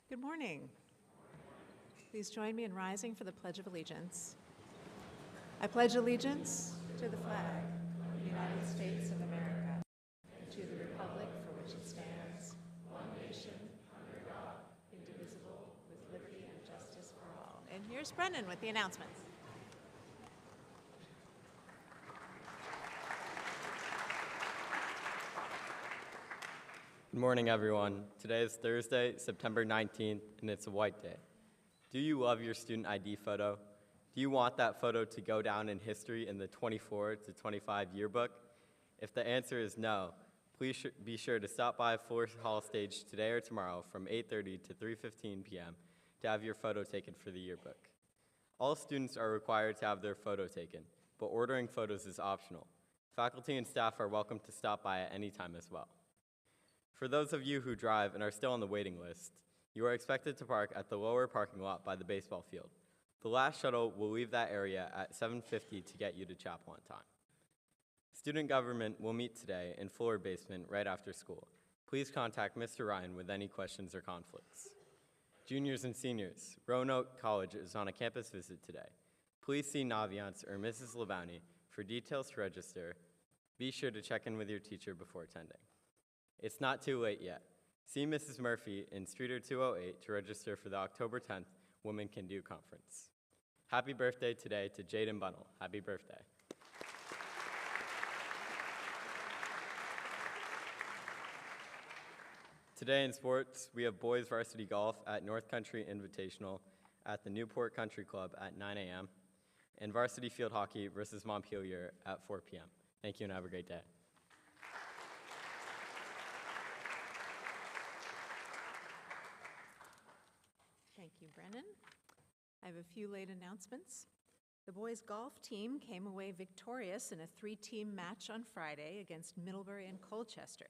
Good morning. Please join me in rising for the Pledge of Allegiance. I pledge allegiance to the flag of the United States of America, and to the republic for which it stands, one nation, under God, indivisible, with liberty and justice for all. And here's Brendan with the announcements. Good morning, everyone. Today is Thursday, September 19th, and it's a white day. Do you love your student ID photo? Do you want that photo to go down in history in the 24 to 25 yearbook? If the answer is no, please be sure to stop by Fuller Hall stage today or tomorrow from 8:30 to 3:15 p.m. to have your photo taken for the yearbook. All students are required to have their photo taken, but ordering photos is optional. Faculty and staff are welcome to stop by at any time as well. For those of you who drive and are still on the waiting list, you are expected to park at the lower parking lot by the baseball field. The last shuttle will leave that area at 7:50 to get you to chapel on time. Student government will meet today in Fuller basement right after school. Please contact Mr. Ryan with any questions or conflicts. Juniors and seniors, Roanoke College is on a campus visit today. Please see Naviance or Mrs. Labowni for details to register. Be sure to check in with your teacher before attending. It's not too late yet. See Mrs. Murphy in Streeter 208 to register for the October 10th Women Can Do Conference. Happy birthday today to Jaden Bunnell. Happy birthday. Today in sports, we have boys varsity golf at North Country Invitational at the Newport Country Club at 9 a.m. and varsity field hockey versus Montpelier at 4 p.m. Thank you and have a great day. Thank you, Brennan. I have a few late announcements. The boys' golf team came away victorious in a 3-team match on Friday against Middlebury and Colchester.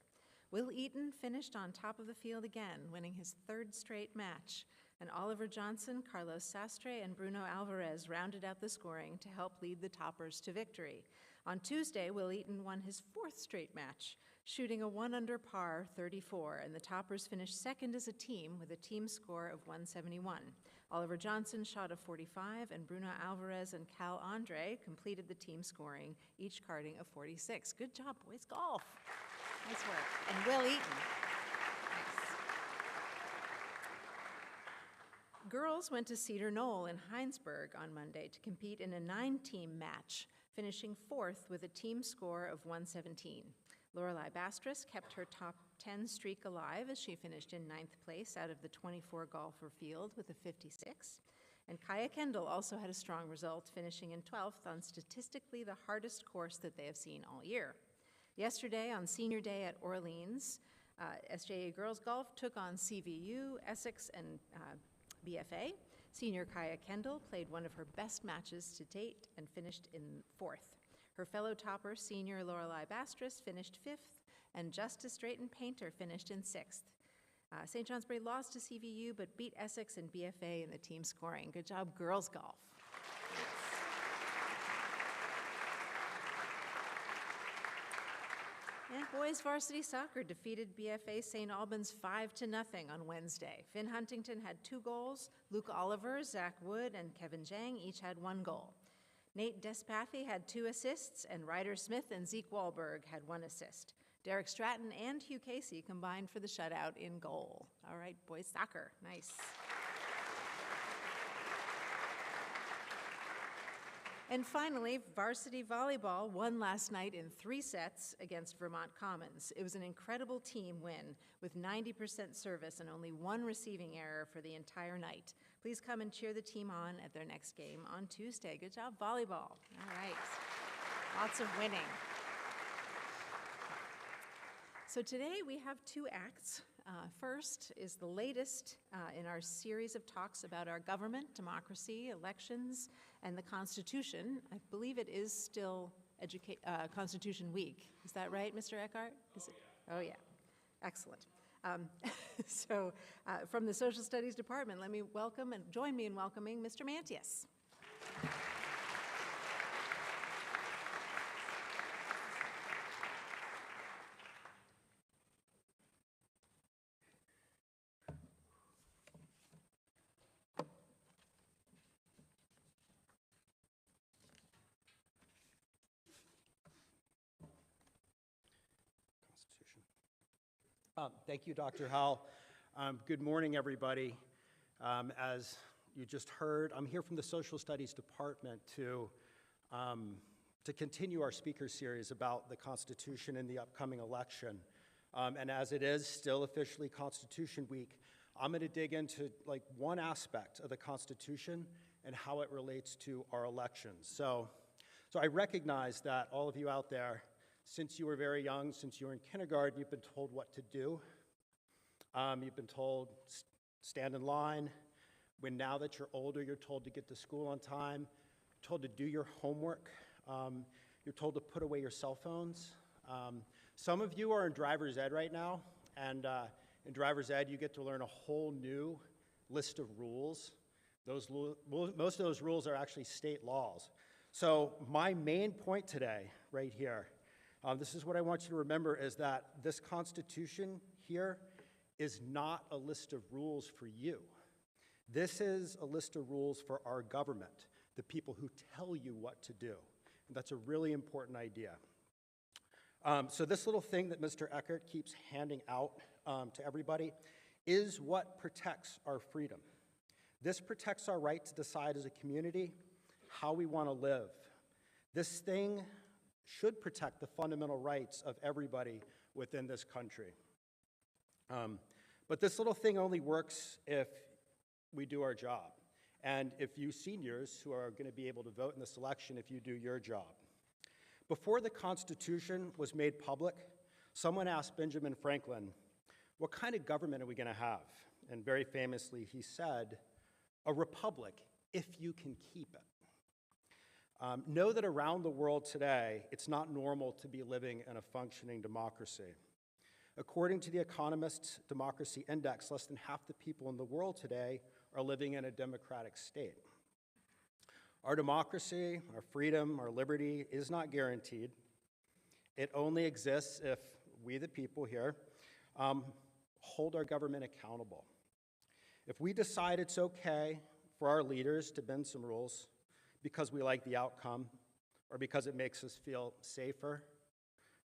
Will Eaton finished on top of the field again, winning his 3rd straight match, and Oliver Johnson, Carlos Sastre, and Bruno Alvarez rounded out the scoring to help lead the toppers to victory. On Tuesday, Will Eaton won his 4th straight match, shooting a 1-under par 34, and the toppers finished 2nd as a team with a team score of 171. Oliver Johnson shot a 45, and Bruno Alvarez and Cal Andre completed the team scoring, each carding a 46. Good job, boys golf. Nice work. And Will Eaton. Nice. Girls went to Cedar Knoll in Heinsberg on Monday to compete in a 9-team match, finishing 4th with a team score of 117. Lorelei Bastris kept her top 10 streak alive as she finished in 9th place out of the 24 golfer field with a 56. And Kaya Kendall also had a strong result, finishing in 12th on statistically the hardest course that they have seen all year. Yesterday, on Senior Day at Orleans, SJA Girls Golf took on CVU, Essex, and BFA. Senior Kaya Kendall played one of her best matches to date and finished in 4th. Her fellow topper, senior Lorelei Bastris, finished 5th, and Justice Drayton Painter finished in 6th. St. Johnsbury lost to CVU, but beat Essex and BFA in the team scoring. Good job, girls golf. And boys varsity soccer defeated BFA St. Albans 5-0 on Wednesday. Finn Huntington had 2 goals. Luke Oliver, Zach Wood, and Kevin Jang each had 1 goal. Nate Despathy had 2 assists, and Ryder Smith and Zeke Wahlberg had 1 assist. Derek Stratton and Hugh Casey combined for the shutout in goal. All right, boys soccer, nice. And finally, varsity volleyball won last night in 3 sets against Vermont Commons. It was an incredible team win with 90% service and only 1 receiving error for the entire night. Please come and cheer the team on at their next game on Tuesday. Good job, volleyball. All right. Lots of winning. So today we have 2 acts. First is the latest in our series of talks about our government, democracy, elections, and the Constitution. I believe it is still Constitution Week. Is that right, Mr. Eckhart? Oh, yeah. Excellent. From the Social Studies Department, let me welcome and join me in welcoming Mr. Mantius. Thank you, Dr. Howell. Good morning, everybody. As you just heard, I'm here from the Social Studies Department to continue our speaker series about the Constitution and the upcoming election. And as it is still officially Constitution Week, I'm going to dig into one aspect of the Constitution and how it relates to our elections. So I recognize that all of you out there, since you were very young, since you were in kindergarten, you've been told what to do. You've been told stand in line. When now that you're older, you're told to get to school on time, told to do your homework. You're told to put away your cell phones. Some of you are in driver's ed right now, and in driver's ed, you get to learn a whole new list of rules. Most of those rules are actually state laws. So my main point today, right here, this is what I want you to remember, is that this Constitution here is not a list of rules for you. This is a list of rules for our government, the people who tell you what to do. And that's a really important idea. So this little thing that Mr. Eckert keeps handing out to everybody is what protects our freedom. This protects our right to decide as a community how we want to live. This thing should protect the fundamental rights of everybody within this country. But this little thing only works if we do our job. And if you seniors who are going to be able to vote in this election, if you do your job. Before the Constitution was made public, someone asked Benjamin Franklin, what kind of government are we going to have? And very famously, he said, a republic, if you can keep it. Know that around the world today, it's not normal to be living in a functioning democracy. According to the Economist's Democracy Index, less than half the people in the world today are living in a democratic state. Our democracy, our freedom, our liberty is not guaranteed. It only exists if we, the people here, hold our government accountable. If we decide it's okay for our leaders to bend some rules because we like the outcome or because it makes us feel safer,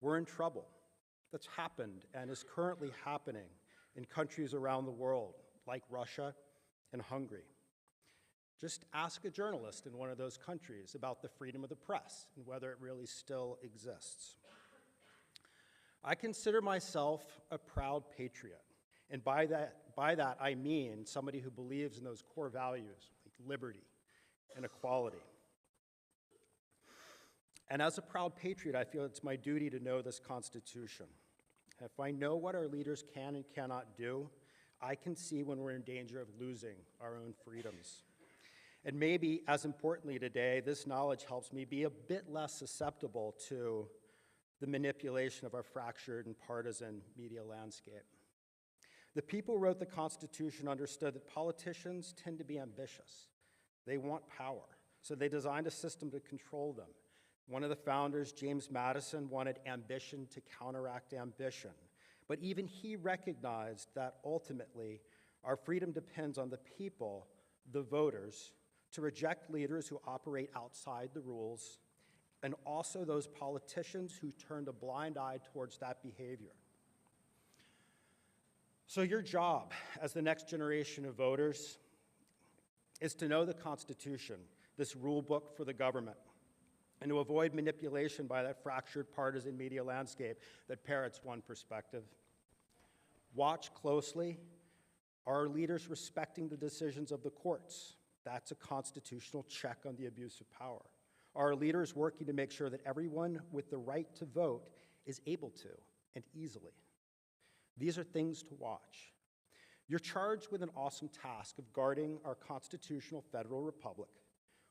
we're in trouble. That's happened and is currently happening in countries around the world, like Russia and Hungary. Just ask a journalist in one of those countries about the freedom of the press and whether it really still exists. I consider myself a proud patriot, and by that I mean somebody who believes in those core values like liberty and equality. And as a proud patriot, I feel it's my duty to know this Constitution. If I know what our leaders can and cannot do, I can see when we're in danger of losing our own freedoms. And maybe, as importantly today, this knowledge helps me be a bit less susceptible to the manipulation of our fractured and partisan media landscape. The people who wrote the Constitution understood that politicians tend to be ambitious. They want power, so they designed a system to control them. One of the founders, James Madison, wanted ambition to counteract ambition. But even he recognized that ultimately our freedom depends on the people, the voters, to reject leaders who operate outside the rules, and also those politicians who turned a blind eye towards that behavior. So your job as the next generation of voters is to know the Constitution, this rule book for the government, and to avoid manipulation by that fractured partisan media landscape that parrots one perspective. Watch closely. Are our leaders respecting the decisions of the courts? That's a constitutional check on the abuse of power. Are our leaders working to make sure that everyone with the right to vote is able to, and easily? These are things to watch. You're charged with an awesome task of guarding our constitutional federal republic,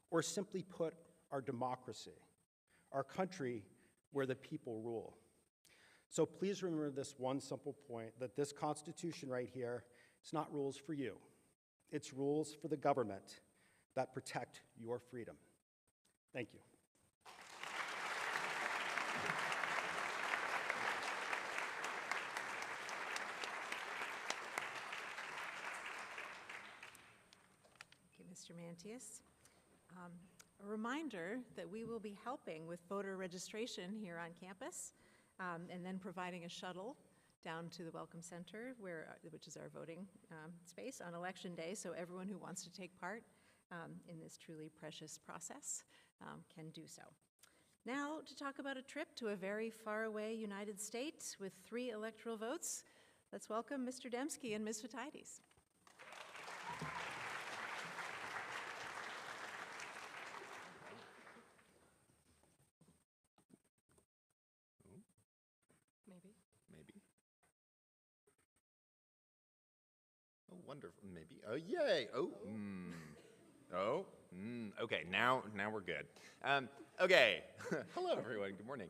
or simply put, our democracy, our country where the people rule. So please remember this one simple point, that this Constitution right here, it's not rules for you. It's rules for the government that protect your freedom. Thank you. Thank you, Mr. Mantius. A reminder that we will be helping with voter registration here on campus and then providing a shuttle down to the Welcome Center, which is our voting space on Election Day, so everyone who wants to take part in this truly precious process can do so. Now, to talk about a trip to a very faraway United States with 3 electoral votes, let's welcome Mr. Dembski and Ms. Vitides. Maybe. Oh, wonderful. Maybe. Oh, yay. Okay, now we're good. Okay. Hello, everyone. Good morning.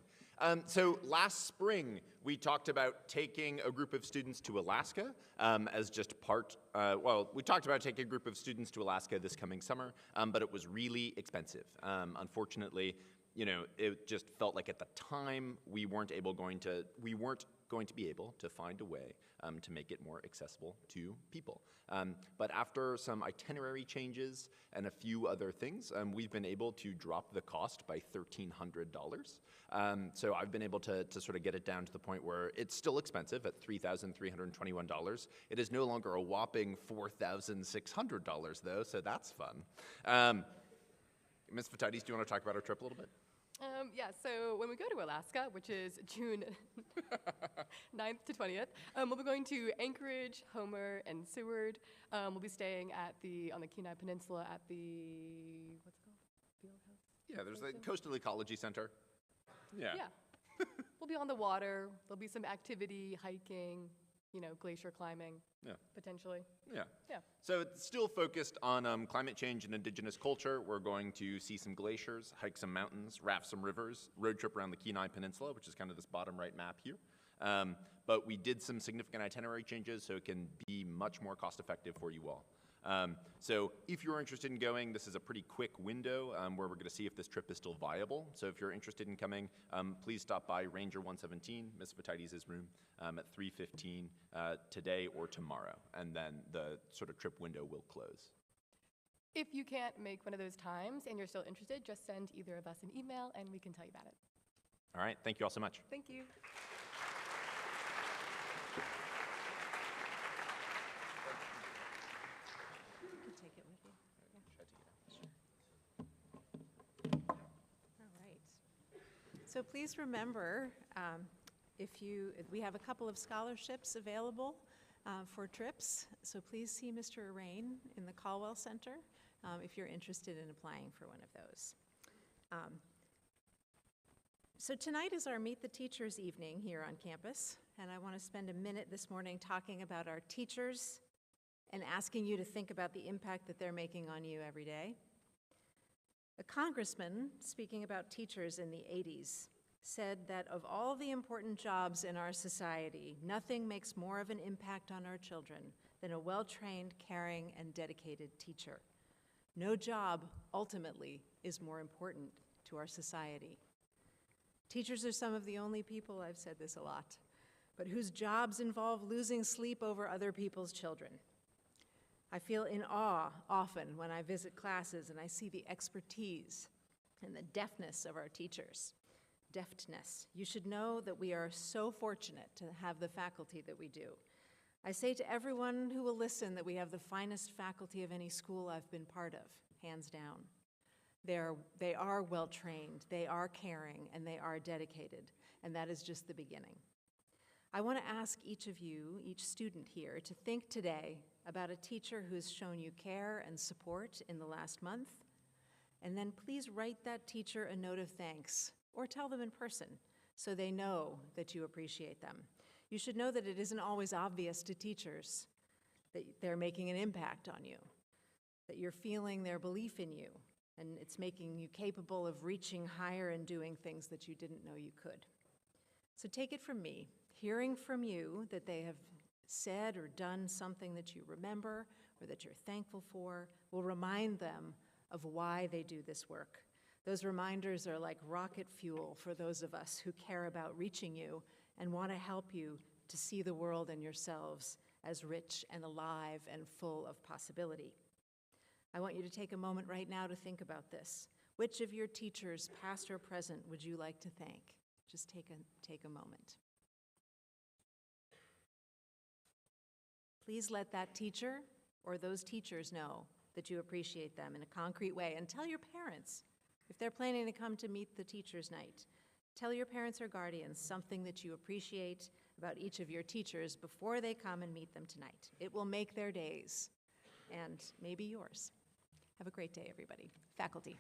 So last spring, we talked about taking a group of students to Alaska as just part, we talked about taking a group of students to Alaska this coming summer, but it was really expensive. Unfortunately, it just felt like at the time we weren't going to be able to find a way to make it more accessible to people. But after some itinerary changes and a few other things, we've been able to drop the cost by $1,300. So I've been able to sort of get it down to the point where it's still expensive at $3,321. It is no longer a whopping $4,600 though, so that's fun. Ms. Vitides, do you want to talk about our trip a little bit? Yeah, so when we go to Alaska, which is June 9th to 20th, we'll be going to Anchorage, Homer, and Seward. We'll be staying on the Kenai Peninsula at the, what's it called? Field House? Yeah, there's the Coastal Ecology Center. Yeah. We'll be on the water. There'll be some activity, hiking, glacier climbing, potentially. Yeah. Yeah. So it's still focused on climate change and indigenous culture. We're going to see some glaciers, hike some mountains, raft some rivers, road trip around the Kenai Peninsula, which is kind of this bottom right map here. But we did some significant itinerary changes so it can be much more cost effective for you all. So if you're interested in going, this is a pretty quick window where we're going to see if this trip is still viable. So if you're interested in coming, please stop by Ranger 117, Ms. Vitides' room, at 3:15 today or tomorrow, and then the sort of trip window will close. If you can't make one of those times and you're still interested, just send either of us an email and we can tell you about it. All right, thank you all so much. Thank you. Take it with you. All right. So please remember, we have a couple of scholarships available for trips. So please see Mr. Arain in the Caldwell Center if you're interested in applying for one of those. So tonight is our Meet the Teachers evening here on campus, and I want to spend a minute this morning talking about our teachers and asking you to think about the impact that they're making on you every day. A congressman, speaking about teachers in the 80s, said that of all the important jobs in our society, nothing makes more of an impact on our children than a well-trained, caring, and dedicated teacher. No job, ultimately, is more important to our society. Teachers are some of the only people, I've said this a lot, but whose jobs involve losing sleep over other people's children. I feel in awe often when I visit classes and I see the expertise and the deftness of our teachers. Deftness. You should know that we are so fortunate to have the faculty that we do. I say to everyone who will listen that we have the finest faculty of any school I've been part of, hands down. They are well-trained, they are caring, and they are dedicated, and that is just the beginning. I want to ask each of you, each student here, to think today about a teacher who has shown you care and support in the last month, and then please write that teacher a note of thanks, or tell them in person, so they know that you appreciate them. You should know that it isn't always obvious to teachers that they're making an impact on you, that you're feeling their belief in you, and it's making you capable of reaching higher and doing things that you didn't know you could. So take it from me, hearing from you that they have said or done something that you remember or that you're thankful for will remind them of why they do this work. Those reminders are like rocket fuel for those of us who care about reaching you and want to help you to see the world and yourselves as rich and alive and full of possibility. I want you to take a moment right now to think about this. Which of your teachers, past or present, would you like to thank? Just take a moment. Please let that teacher or those teachers know that you appreciate them in a concrete way, and tell your parents if they're planning to come to meet the teachers' night. Tell your parents or guardians something that you appreciate about each of your teachers before they come and meet them tonight. It will make their days, and maybe yours. Have a great day, everybody. Faculty.